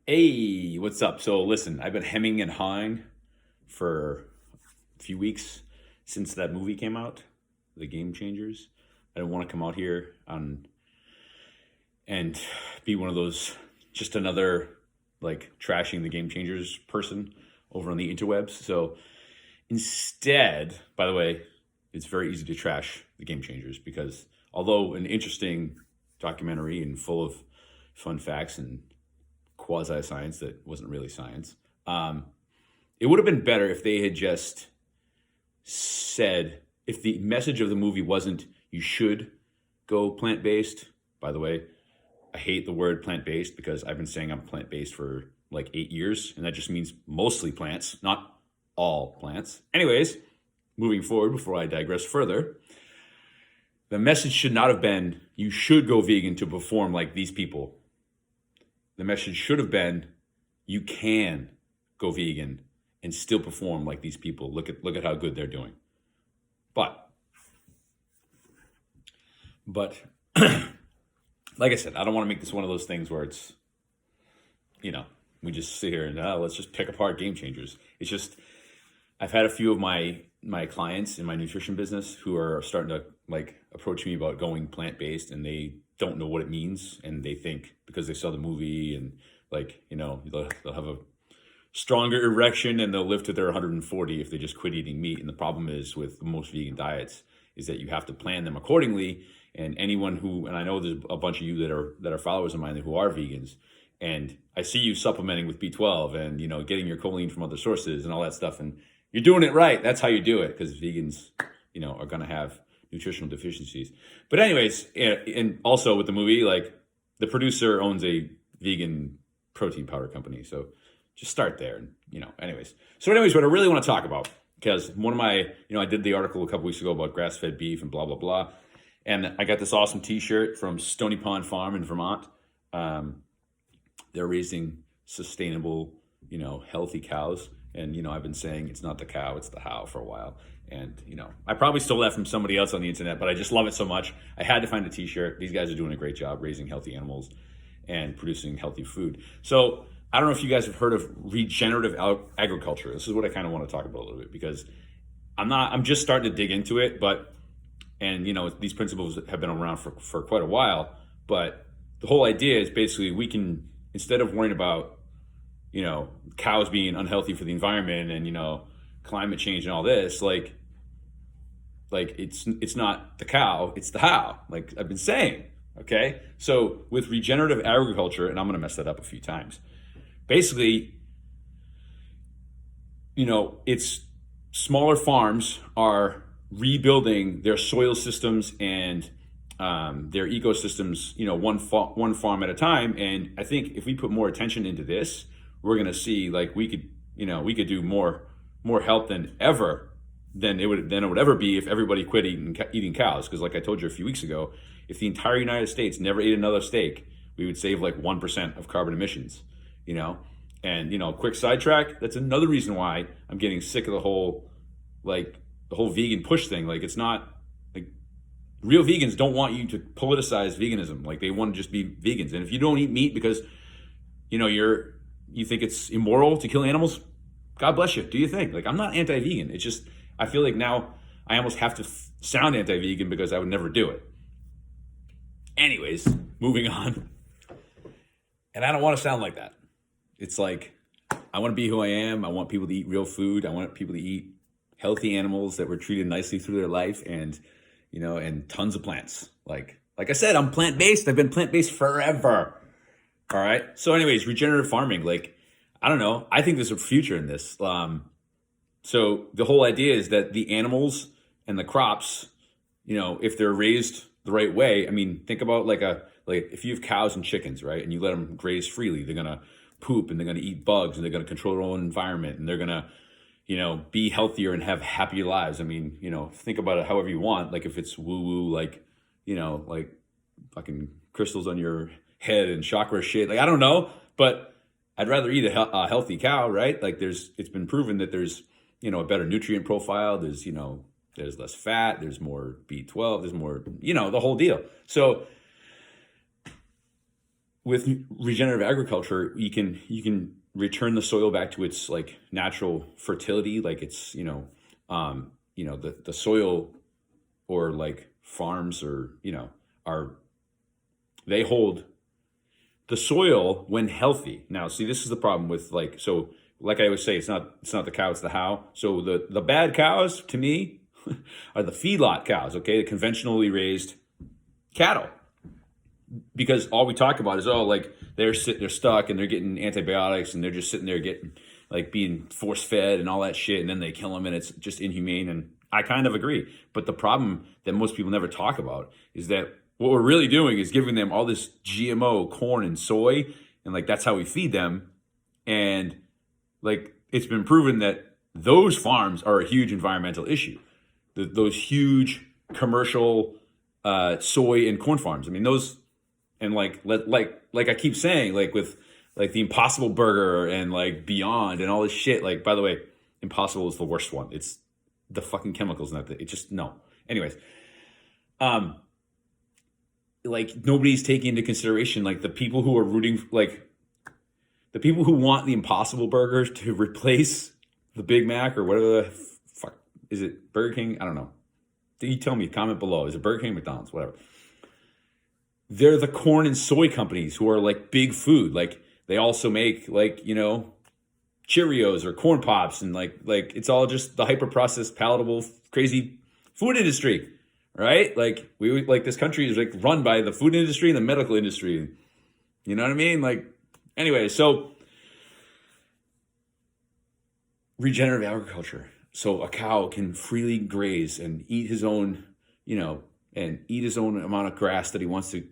Hey, what's up? So listen, I've been hemming and hawing for a few weeks since that movie came out, The Game Changers. I didn't want to come out here and be one of those just another like trashing the Game Changers person over on the interwebs. So instead, by the way, it's very easy to trash the Game Changers because although an interesting documentary and full of fun facts and quasi science that wasn't really science. It would have been better if they had just said, if the message of the movie wasn't, you should go plant based. By the way, I hate the word plant based because I've been saying I'm plant based for like 8 years, and that just means mostly plants, not all plants. Anyways, moving forward, before I digress further, the message should not have been, you should go vegan to perform like these people. The message should have been, you can go vegan and still perform like these people. Look at how good they're doing. But like I said, I don't want to make this one of those things where it's, we just sit here and let's just pick apart Game Changers. It's just I've had a few of my clients in my nutrition business who are starting to like approach me about going plant based, and they don't know what it means, and they think because they saw the movie and they'll have a stronger erection and they'll live to their 140 if they just quit eating meat. And the problem is with most vegan diets is that you have to plan them accordingly. And anyone who, and I know there's a bunch of you that are followers of mine who are vegans, and I see you supplementing with B12 and getting your choline from other sources and all that stuff, and you're doing it right. That's how you do it, because vegans are going to have nutritional deficiencies. But anyways, and also with the movie, like the producer owns a vegan protein powder company, so just start there. And anyways, what I really want to talk about, because one of my I did the article a couple weeks ago about grass-fed beef and blah blah blah, and I got this awesome T-shirt from Stony Pond Farm in Vermont. They're raising sustainable, healthy cows. And, I've been saying it's not the cow, it's the how for a while. And, I probably stole that from somebody else on the internet, but I just love it so much. I had to find a T-shirt. These guys are doing a great job raising healthy animals and producing healthy food. So I don't know if you guys have heard of regenerative agriculture. This is what I kind of want to talk about a little bit, because I'm just starting to dig into it, these principles have been around for quite a while. But the whole idea is basically we can, instead of worrying about cows being unhealthy for the environment and, climate change and all this, like it's not the cow, it's the how, like I've been saying. Okay. So with regenerative agriculture, and I'm going to mess that up a few times, basically, it's smaller farms are rebuilding their soil systems and their ecosystems, one farm at a time. And I think if we put more attention into this, we're going to see like we could do more help than it would ever be if everybody quit eating cows. Because like I told you a few weeks ago, if the entire United States never ate another steak, we would save like 1% of carbon emissions. And quick sidetrack, that's another reason why I'm getting sick of the whole vegan push thing. Like, it's not like real vegans don't want you to politicize veganism. Like, they want to just be vegans. And if you don't eat meat because you think it's immoral to kill animals, God bless you, do you think? Like, I'm not anti-vegan. It's just I feel like now I almost have to sound anti-vegan because I would never do it. Anyways, moving on. And I don't want to sound like that. It's like, I want to be who I am. I want people to eat real food. I want people to eat healthy animals that were treated nicely through their life, and and tons of plants. Like I said, I'm plant-based. I've been plant-based forever. All right. So anyways, regenerative farming, like, I don't know. I think there's a future in this. So the whole idea is that the animals and the crops, if they're raised the right way, I mean, think about like if you have cows and chickens, right? And you let them graze freely, they're going to poop and they're going to eat bugs and they're going to control their own environment, and they're going to, be healthier and have happier lives. I mean, think about it however you want. Like if it's woo woo, like fucking crystals on your head and chakra shit. Like, I don't know, but I'd rather eat a healthy cow, right? Like it's been proven that there's, a better nutrient profile. There's, there's less fat, there's more B12, there's more, the whole deal. So with regenerative agriculture, you can return the soil back to its like natural fertility, like it's the soil, or like farms, or are they hold the soil when healthy. Now, see, this is the problem with like I always say, it's not the cow, it's the how. So the bad cows to me are the feedlot cows, okay, the conventionally raised cattle, because all we talk about is, oh, like they're stuck and they're getting antibiotics and they're just sitting there getting like being force fed and all that shit, and then they kill them and it's just inhumane. And I kind of agree, but the problem that most people never talk about is that what we're really doing is giving them all this GMO corn and soy, and like that's how we feed them. And like it's been proven that those farms are a huge environmental issue. Those huge commercial soy and corn farms. I mean, those, and like I keep saying, like with like the Impossible Burger and like Beyond and all this shit. Like, by the way, Impossible is the worst one. It's the fucking chemicals in that. It just, no. Anyways, like nobody's taking into consideration like the people who are rooting, like the people who want the Impossible Burgers to replace the Big Mac or whatever the fuck is it, Burger King? I don't know. You tell me, comment below. Is it Burger King, McDonald's, whatever? They're the corn and soy companies who are like big food. Like they also make like, Cheerios or Corn Pops, and like it's all just the hyper processed, palatable, crazy food industry, right? Like this country is like run by the food industry and the medical industry. You know what I mean? Like, anyway, so regenerative agriculture. So a cow can freely graze and eat his own, and eat his own amount of grass that he wants to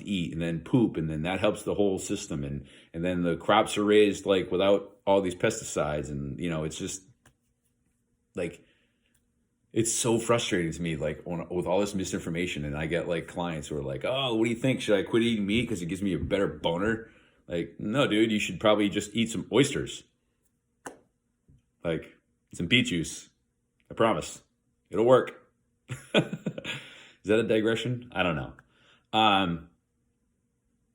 eat, and then poop, and then that helps the whole system, and then the crops are raised like without all these pesticides, and it's just like, it's so frustrating to me, like with all this misinformation, and I get like clients who are like, oh, what do you think? Should I quit eating meat because it gives me a better boner? Like, no, dude, you should probably just eat some oysters, like some beet juice. I promise it'll work. Is that a digression? I don't know.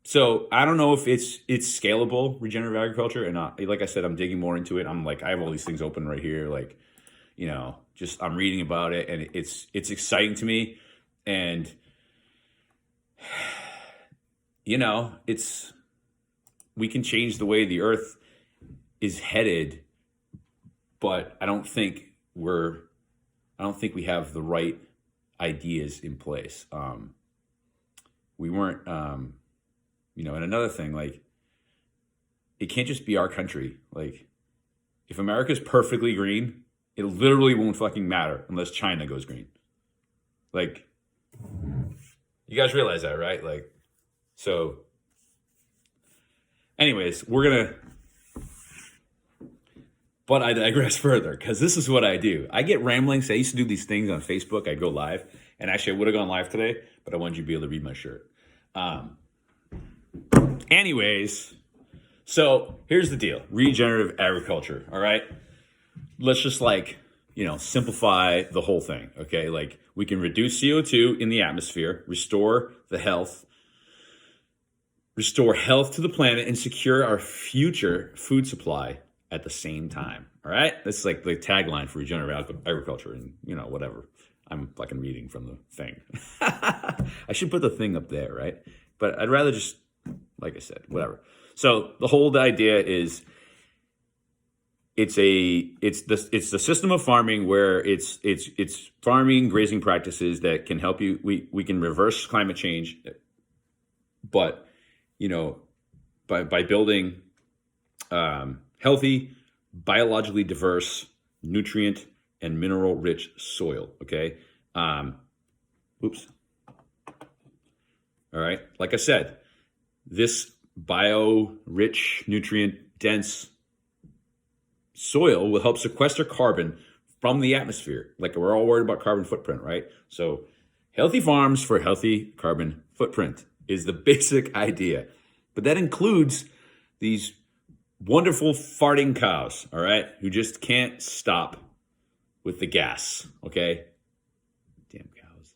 So I don't know if it's scalable, regenerative agriculture, and like I said, I'm digging more into it. I'm like, I have all these things open right here, like, just I'm reading about it, and it's exciting to me, and we can change the way the earth is headed, but I don't think we have the right ideas in place. We weren't, and another thing, like, it can't just be our country. Like, if America's perfectly green, it literally won't fucking matter unless China goes green. Like, you guys realize that, right? Like, so anyways, but I digress further, because this is what I do. I get ramblings. I used to do these things on Facebook. I'd go live, and actually I would have gone live today, but I wanted you to be able to read my shirt. Anyways, so here's the deal. Regenerative agriculture, all right? Let's just simplify the whole thing, okay? Like, we can reduce CO2 in the atmosphere, restore health to the planet, and secure our future food supply at the same time, all right? That's like the tagline for regenerative agriculture, and whatever. I'm fucking reading from the thing. I should put the thing up there, right? But I'd rather just, like I said, whatever. So the whole idea is it's the system of farming where it's farming, grazing practices that can help you. We can reverse climate change, but by building healthy, biologically diverse, nutrient and mineral rich soil. Okay. Oops. All right. Like I said, this bio-rich, nutrient-dense soil will help sequester carbon from the atmosphere. Like, we're all worried about carbon footprint, right? So healthy farms for healthy carbon footprint is the basic idea. But that includes these wonderful farting cows, all right, who just can't stop with the gas, okay? Damn cows.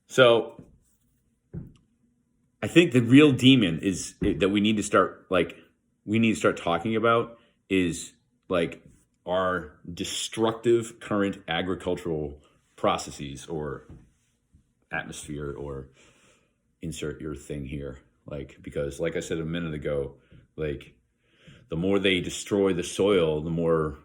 So I think the real demon is that we need to start talking about is like our destructive current agricultural processes or atmosphere, or insert your thing here. Like, because like I said a minute ago, like the more they destroy the soil, the more,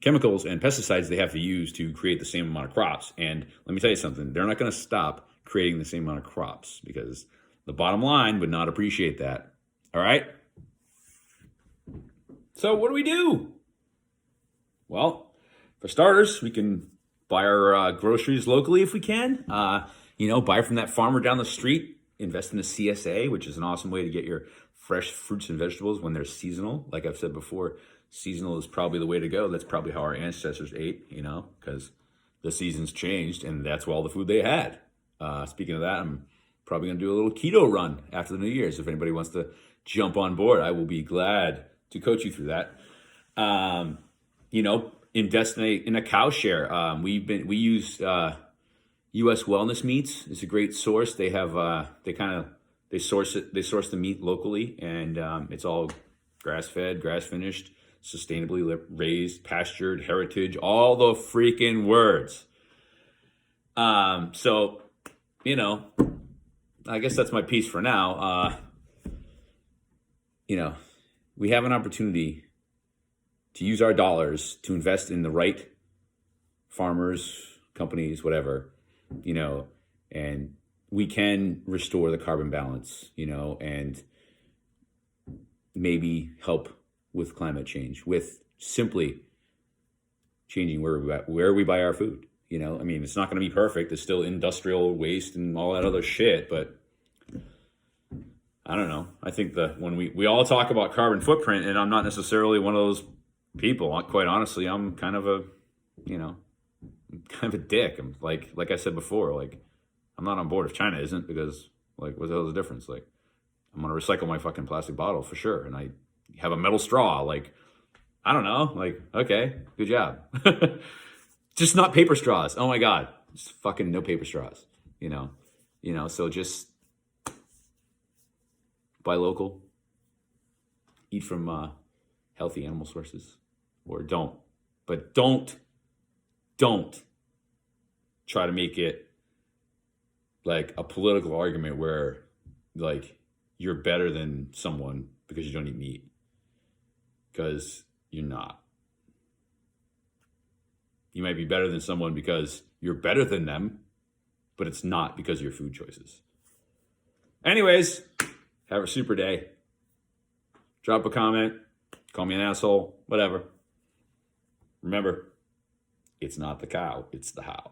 chemicals and pesticides they have to use to create the same amount of crops. And let me tell you something, they're not going to stop creating the same amount of crops because the bottom line would not appreciate that. All right? So what do we do? Well, for starters, we can buy our groceries locally if we can. Buy from that farmer down the street. Invest in a CSA, which is an awesome way to get your fresh fruits and vegetables when they're seasonal. Like I've said before, seasonal is probably the way to go. That's probably how our ancestors ate, because the seasons changed and that's all the food they had. Speaking of that, I'm probably going to do a little keto run after the New Year's. If anybody wants to jump on board, I will be glad to coach you through that. Invest in a cow share. We use U.S. Wellness Meats. It's a great source. They have they source the meat locally, and it's all grass fed, grass finished, sustainably raised, pastured, heritage, all the freaking words. So, I guess that's my piece for now. We have an opportunity to use our dollars to invest in the right farmers, companies, whatever, and we can restore the carbon balance, and maybe help with climate change with simply changing where we buy our food. It's not going to be perfect. It's still industrial waste and all that other shit, but I don't know. I think when we all talk about carbon footprint, and I'm not necessarily one of those people, quite honestly, I'm kind of a dick. I'm like I said before, I'm not on board if China isn't, because what the hell's the difference? I'm going to recycle my fucking plastic bottle for sure. And I have a metal straw. I don't know. Okay, good job. Just not paper straws. Oh my God. Just fucking no paper straws, so just buy local, eat from healthy animal sources, or don't. But don't try to make it like a political argument where you're better than someone because you don't eat meat, because you're not. You might be better than someone because you're better than them, but it's not because of your food choices. Anyways, have a super day. Drop a comment, call me an asshole, whatever. Remember, it's not the cow, it's the how.